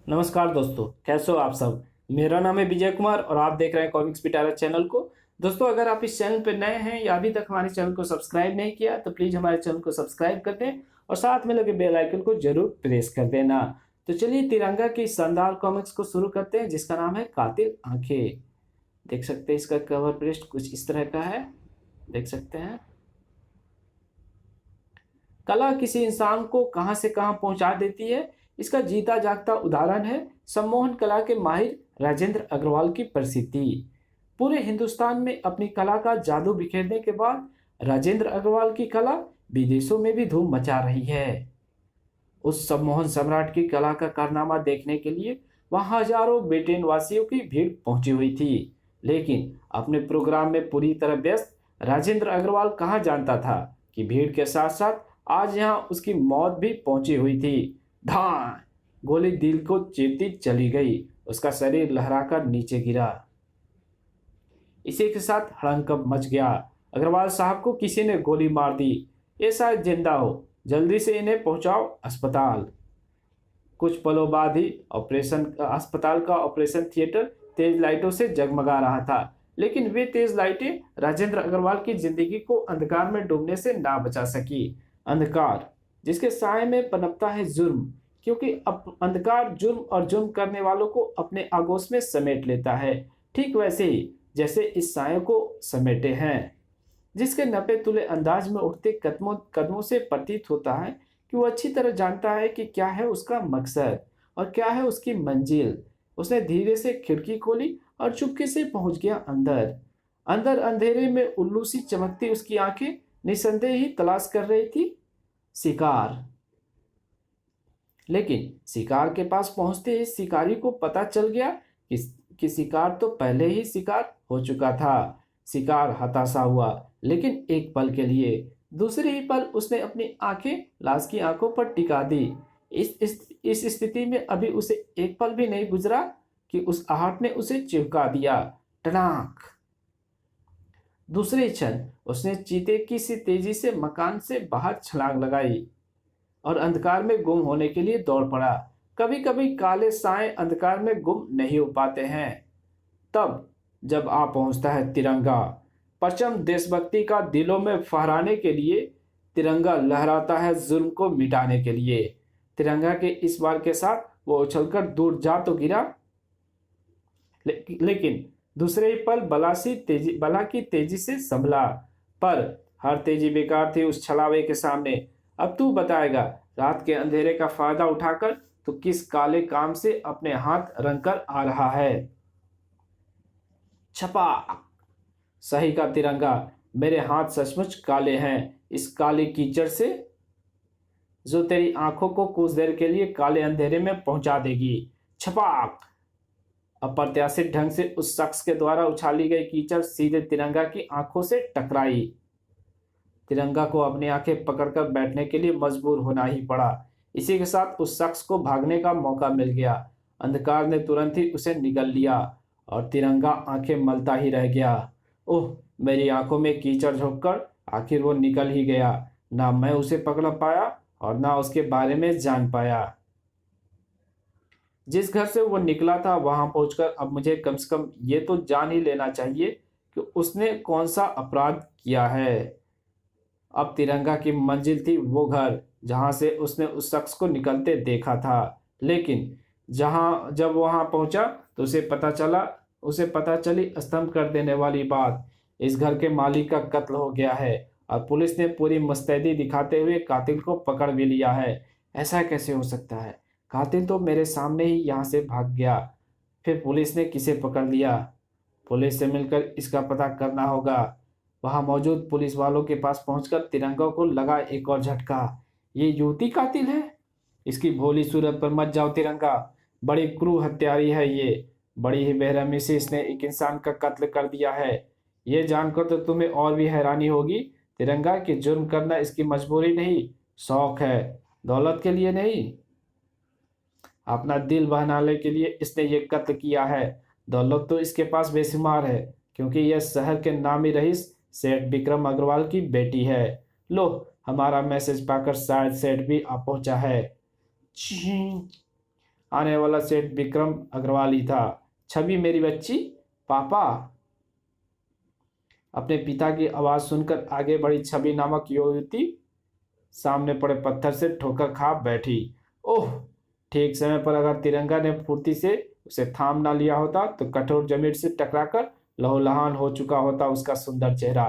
नमस्कार दोस्तों, कैसे हो आप सब। मेरा नाम है विजय कुमार और आप देख रहे हैं कॉमिक्स पिटारा चैनल को। दोस्तों, अगर आप इस चैनल पर नए हैं या अभी तक हमारे चैनल को सब्सक्राइब नहीं किया तो प्लीज़ हमारे चैनल को सब्सक्राइब कर दें और साथ में लगे बेल आइकन को जरूर प्रेस कर देना। तो चलिए तिरंगा की शानदार कॉमिक्स को शुरू करते हैं जिसका नाम है कातिल आंखें। देख सकते हैं इसका कवर पृष्ठ कुछ इस तरह का है। देख सकते हैं कला किसी इंसान को कहां से कहां पहुंचा देती है, इसका जीता जागता उदाहरण है सम्मोहन कला के माहिर राजेंद्र अग्रवाल की प्रसिद्धि। पूरे हिंदुस्तान में अपनी कला का जादू बिखेरने के बाद राजेंद्र अग्रवाल की कला विदेशों में भी धूम मचा रही है। उस सम्मोहन सम्राट की कला का कारनामा देखने के लिए वहां हजारों ब्रिटेन वासियों की भीड़ पहुंची हुई थी। लेकिन अपने प्रोग्राम में पूरी तरह व्यस्त राजेंद्र अग्रवाल कहाँ जानता था कि भीड़ के साथ साथ आज यहाँ उसकी मौत भी पहुंची हुई थी। धां! गोली दिल को चीरती चली गई। उसका शरीर लहराकर नीचे गिरा। इसी के साथ हड़कंप मच गया। अग्रवाल साहब को किसी ने गोली मार दी। ये शायद जिंदा हो, जल्दी से इन्हें पहुंचाओ अस्पताल। कुछ पलों बाद ही अस्पताल का ऑपरेशन थिएटर तेज लाइटों से जगमगा रहा था। लेकिन वे तेज लाइटें राजेंद्र अग्रवाल की जिंदगी को अंधकार में डूबने से ना बचा सकी। अंधकार जिसके साए में पनपता है जुर्म, क्योंकि अब अंधकार जुर्म और जुर्म करने वालों को अपने आगोश में समेट लेता है, ठीक वैसे ही जैसे इस साए को समेटे हैं। जिसके नपे तुले अंदाज में उठते कदमों कदमों से प्रतीत होता है कि वो अच्छी तरह जानता है कि क्या है उसका मकसद और क्या है उसकी मंजिल। उसने धीरे से खिड़की खोली और चुपके से पहुंच गया अंदर। अंदर अंधेरे में उल्लू सी चमकती उसकी आंखें निसंदेह ही तलाश कर रही थी शिकार। लेकिन शिकार के पास पहुंचते ही शिकारी को पता चल गया कि शिकार तो पहले ही शिकार हो चुका था। शिकार हताशा हुआ, लेकिन एक पल के लिए। दूसरे ही पल उसने अपनी आंखें लाश की आंखों पर टिका दी। इस स्थिति में अभी उसे एक पल भी नहीं गुजरा कि उस आहट ने उसे चिपका दिया। टनाक! दूसरे क्षण उसने चीते की सी तेजी से मकान से बाहर छलांग लगाई और अंधकार में गुम होने के लिए दौड़ पड़ा। कभी कभी काले साए अंधकार में गुम नहीं हो पाते हैं। तब जब आ पहुंचता है तिरंगा, परचम देशभक्ति का दिलों में फहराने के लिए। तिरंगा लहराता है जुल्म को मिटाने के लिए। तिरंगा के इस बार के साथ वो उछलकर दूर जा तो गिरा, लेकिन दूसरे ही पल बला की तेजी से संभला। पर हर तेजी बेकार थी उस छलावे के सामने। अब तू बताएगा, रात के अंधेरे का फायदा उठाकर तो किस काले काम से अपने हाथ रंगकर आ रहा है। छपा! सही का तिरंगा, मेरे हाथ सचमुच काले हैं इस काले कीचड़ से जो तेरी आंखों को कुछ देर के लिए काले अंधेरे में पहुंचा देगी। छपाक! अप्रत्याशित ढंग से उस शख्स के द्वारा उछाली गई कीचड़ सीधे तिरंगा की आंखों से टकराई। तिरंगा को अपनी आंखें पकड़कर बैठने के लिए मजबूर होना ही पड़ा। इसी के साथ उस शख्स को भागने का मौका मिल गया। अंधकार ने तुरंत ही उसे निगल लिया और तिरंगा आंखें मलता ही रह गया। ओह, मेरी आंखों में कीचड़ झोंककर आखिर वो निकल ही गया। ना मैं उसे पकड़ पाया और ना उसके बारे में जान पाया। जिस घर से वो निकला था वहां पहुंचकर अब मुझे कम से कम ये तो जान ही लेना चाहिए कि उसने कौन सा अपराध किया है। अब तिरंगा की मंजिल थी वो घर जहां से उसने उस शख्स को निकलते देखा था। लेकिन जब वहां पहुंचा तो उसे पता चली स्तंभ कर देने वाली बात। इस घर के मालिक का कत्ल हो गया है और पुलिस ने पूरी मुस्तैदी दिखाते हुए कातिल को पकड़ भी लिया है। ऐसा कैसे हो सकता है? कातिल तो मेरे सामने ही यहाँ से भाग गया, फिर पुलिस ने किसे पकड़ लिया? पुलिस से मिलकर इसका पता करना होगा। वहां मौजूद पुलिस वालों के पास पहुंचकर तिरंगा को लगा एक और झटका। ये युवती कातिल है? इसकी भोली सूरत पर मत जाओ तिरंगा, बड़ी क्रूर हत्यारी है ये। बड़ी ही बेरहमी से इसने एक इंसान का कत्ल कर दिया है। ये जानकर तो तुम्हें और भी हैरानी होगी तिरंगा कि जुर्म करना इसकी मजबूरी नहीं, शौक है। दौलत के लिए नहीं, अपना दिल बहलाने के लिए इसने ये कत्ल किया है। दौलत तो इसके पास बेशुमार है, क्योंकि यह शहर के नामी रईस सेठ विक्रम अग्रवाल की बेटी है। लो, हमारा मैसेज पाकर शायद सेठ भी आ पहुंचा है। छी! आने वाला सेठ विक्रम अग्रवाल ही था। छवि मेरी बच्ची, पापा। अपने पिता की आवाज सुनकर आगे बढ़ी छवि नामक युवती सामने पड़े पत्थर से ठोकर खा बैठी। ओह! ठीक समय पर अगर तिरंगा ने फुर्ती से उसे थाम ना लिया होता तो कठोर जमीन से टकराकर लहूलुहान हो चुका होता उसका सुंदर चेहरा।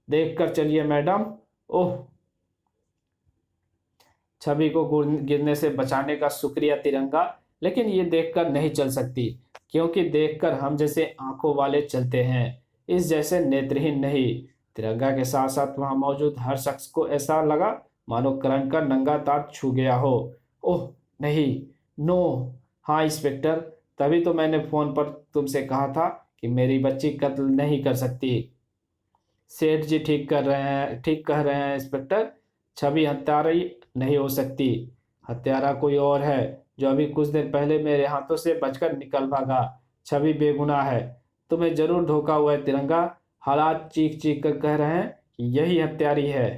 देख कर चलिए मैडम। ओह! छवि को गिरने से बचाने का शुक्रिया तिरंगा, लेकिन ये देखकर नहीं चल सकती, क्योंकि देखकर हम जैसे आंखों वाले चलते हैं, इस जैसे नेत्रहीन नहीं। तिरंगा के साथ साथ वहां मौजूद हर शख्स को ऐसा लगा मानो करंट का नंगा तार छू गया हो। ओह नहीं, नो। हाँ इंस्पेक्टर, तभी तो मैंने फोन पर तुमसे कहा था कि मेरी बच्ची कत्ल नहीं कर सकती। सेठ जी ठीक कह रहे हैं इंस्पेक्टर। छवि हत्यारा नहीं हो सकती। हत्यारा कोई और है, जो अभी कुछ देर पहले मेरे हाथों से बचकर निकल भागा। छवि बेगुनाह है। तुम्हें जरूर धोखा हुआ है तिरंगा। हालात चीख चीख कर कह रहे हैं कि यही हत्यारी है।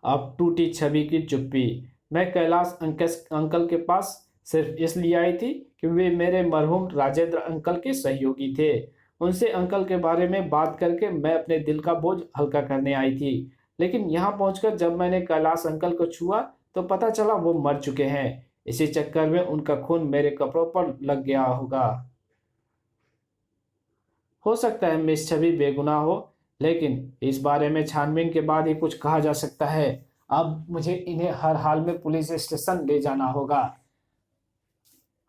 अब टूटी छवि की चुप्पी। मैं कैलाश अंकल के पास सिर्फ इसलिए आई थी कि वे मेरे मरहूम राजेंद्र अंकल के सहयोगी थे। उनसे अंकल के बारे में बात करके मैं अपने दिल का बोझ हल्का करने आई थी। लेकिन यहाँ पहुंचकर जब मैंने कैलाश अंकल को छुआ तो पता चला वो मर चुके हैं। इसी चक्कर में उनका खून मेरे कपड़ों पर लग गया होगा। हो सकता है मिस छवि बेगुनाह हो, लेकिन इस बारे में छानबीन के बाद ही कुछ कहा जा सकता है। अब मुझे इन्हें हर हाल में पुलिस स्टेशन ले जाना होगा।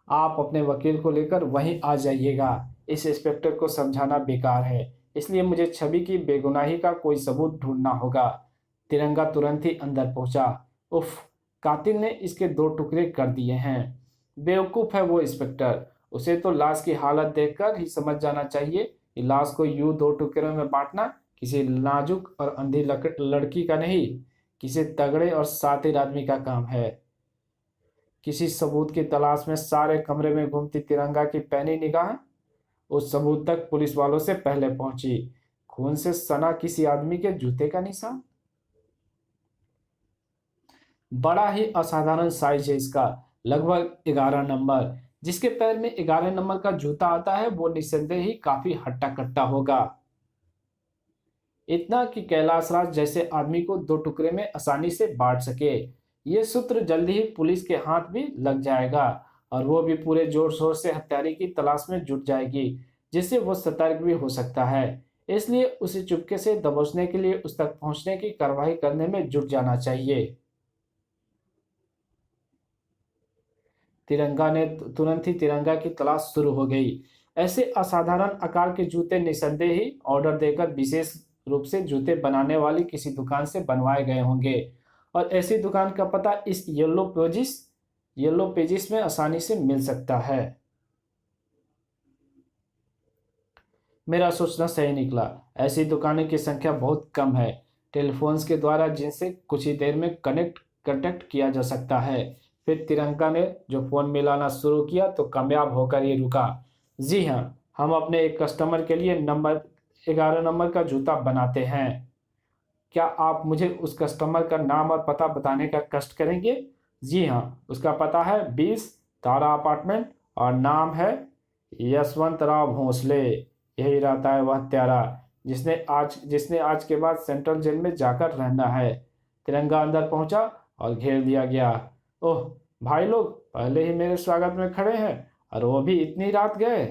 आप अपने वकील को लेकर वहीं आ जाइएगा। इस इंस्पेक्टर को समझाना बेकार है, इसलिए मुझे छवि की बेगुनाही का कोई सबूत ढूंढना होगा। तिरंगा तुरंत ही अंदर पहुंचा। उफ! कातिल ने इसके दो टुकड़े कर दिए हैं। बेवकूफ़ है वो इंस्पेक्टर। उसे तो लाश की हालत देखकर ही समझ जाना चाहिए कि लाश को यूं दो टुकड़ों में बांटना किसी नाजुक और अंधी लड़की का नहीं, किसी तगड़े और शातिर आदमी का काम है। किसी सबूत की तलाश में सारे कमरे में घूमती तिरंगा की पैनी निगाह उस सबूत तक पुलिस वालों से पहले पहुंची। खून से सना किसी आदमी के जूते का निशान। बड़ा ही असाधारण साइज है इसका, लगभग 11 नंबर। जिसके पैर में 11 नंबर का जूता आता है वो निस्संदेह ही काफी हट्टा कट्टा होगा। इतना कि कैलाश राज जैसे आदमी को दो टुकड़े में आसानी से बांट सके। ये सूत्र जल्दी ही पुलिस के हाथ भी लग जाएगा, और वो भी पूरे जोर शोर से हत्यारे की तलाश में जुट जाएगी, जिससे वो सतर्क भी हो सकता है। इसलिए उसे चुपके से दबोचने के लिए उस तक पहुंचने की कार्रवाई करने में जुट जाना चाहिए। तिरंगा ने तुरंत ही तिरंगा की तलाश शुरू हो गई। ऐसे असाधारण आकार के जूते निस्संदेह ही ऑर्डर देकर विशेष रूप से जूते बनाने वाली किसी दुकान से बनवाए गए होंगे, और ऐसी दुकान का पता इस येलो पेजिस में आसानी से मिल सकता है। मेरा सोचना सही निकला। ऐसी दुकानें की संख्या बहुत कम है, टेलीफोन्स के द्वारा जिनसे कुछ ही देर में कांटेक्ट किया जा सकता है। फिर तिरंगा ने जो फ़ोन मिलाना शुरू किया तो कामयाब होकर ही रुका। जी हाँ, हम अपने एक कस्टमर के लिए नंबर 11 नंबर का जूता बनाते हैं। क्या आप मुझे उस कस्टमर का नाम और पता बताने का कष्ट करेंगे? जी हाँ, उसका पता है 20 तारा अपार्टमेंट, और नाम है यशवंत राव भोसले। यही रहता है वह हत्यारा जिसने आज के बाद सेंट्रल जेल में जाकर रहना है। तिरंगा अंदर पहुंचा और घेर दिया गया। ओह भाई लोग पहले ही मेरे स्वागत में खड़े हैं, और वो भी इतनी रात गए।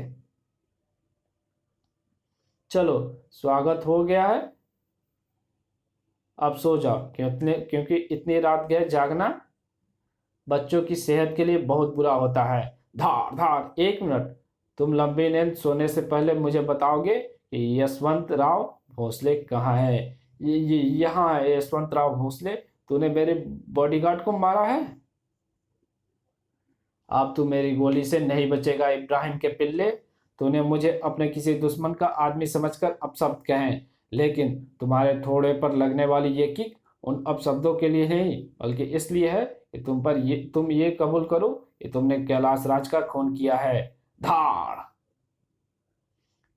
चलो स्वागत हो गया है, अब सो जाओ, क्योंकि इतनी रात गए जागना बच्चों की सेहत के लिए बहुत बुरा होता है। धार धार 1 मिनट, तुम लंबी नींद सोने से पहले मुझे बताओगे कि यशवंत राव भोसले कहाँ है? ये यहाँ है यशवंत राव भोसले। तूने मेरे बॉडीगार्ड को मारा है। अब तू मेरी गोली से नहीं बचेगा इब्राहिम के पिल्ले। तूने मुझे अपने किसी दुश्मन का आदमी समझकर अपशब्द कहे, लेकिन तुम्हारे थोड़े पर लगने वाली ये किक उन अपशब्दों के लिए नहीं, बल्कि इसलिए है कि तुम ये कबूल करो कि तुमने कैलाश राज का खून किया है। धाड़!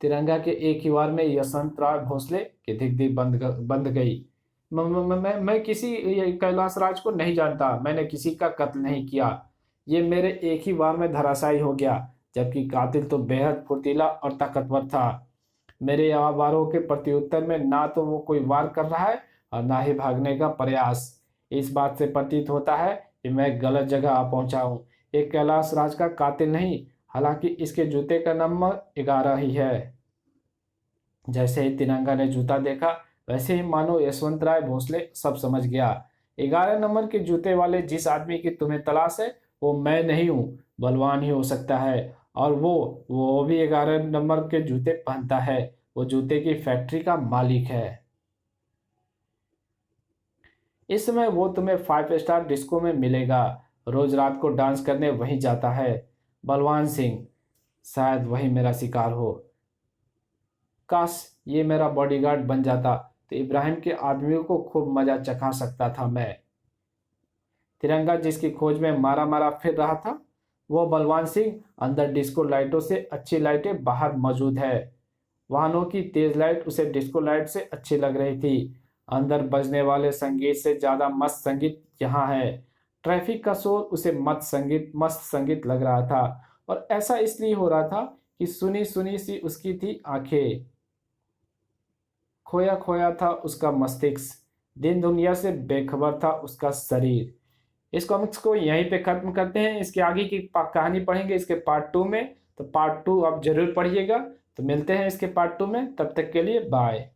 तिरंगा के एक ही वार में यशवंत राव भोसले की धिक बंद गई। मैं किसी कैलाश राज को नहीं जानता। मैंने किसी का कत्ल नहीं किया। ये मेरे एक ही वार में धराशायी हो गया, जबकि कातिल तो बेहद फुर्तीला और ताकतवर था। मेरे वारों के प्रत्युत्तर में ना तो वो कोई वार कर रहा है और ना ही भागने का प्रयास। इस बात से प्रतीत होता है कि मैं गलत जगह आ पहुंचा हूँ। एक कैलाश राज का कातिल नहीं, हालांकि इसके जूते का नंबर 11 ही है। जैसे ही तिरंगा ने जूता देखा, वैसे ही मानो यशवंत राय भोसले सब समझ गया। 11 नंबर के जूते वाले जिस आदमी की तुम्हें तलाश है, वो मैं नहीं हूँ, बलवान ही हो सकता है। और वो भी 11 नंबर के जूते पहनता है। वो जूते की फैक्ट्री का मालिक है। इस समय वो तुम्हें 5 स्टार डिस्को में मिलेगा। रोज रात को डांस करने वहीं जाता है। बलवान सिंह। शायद वही मेरा शिकार हो। काश ये मेरा बॉडीगार्ड बन जाता तो इब्राहिम के आदमियों को खूब मजा चखा सकता था मैं। तिरंगा जिसकी खोज में मारा मारा फिर रहा था, वो बलवान सिंह अंदर डिस्को लाइटों से अच्छी लाइटें बाहर मौजूद है। वाहनों की तेज लाइट उसे डिस्को लाइट से अच्छी लग रही थी। अंदर बजने वाले संगीत से ज्यादा मस्त संगीत यहाँ है। ट्रैफिक का शोर उसे मस्त संगीत लग रहा था। और ऐसा इसलिए हो रहा था कि सुनी सुनी सी उसकी थी आंखें। खोया खोया था उसका मस्तिष्क। दिन दुनिया से बेखबर था उसका शरीर। इस कॉमिक्स को यहीं पे खत्म करते हैं। इसके आगे की कहानी पढ़ेंगे इसके पार्ट 2 में। तो पार्ट 2 आप जरूर पढ़िएगा। तो मिलते हैं इसके पार्ट 2 में। तब तक के लिए बाय।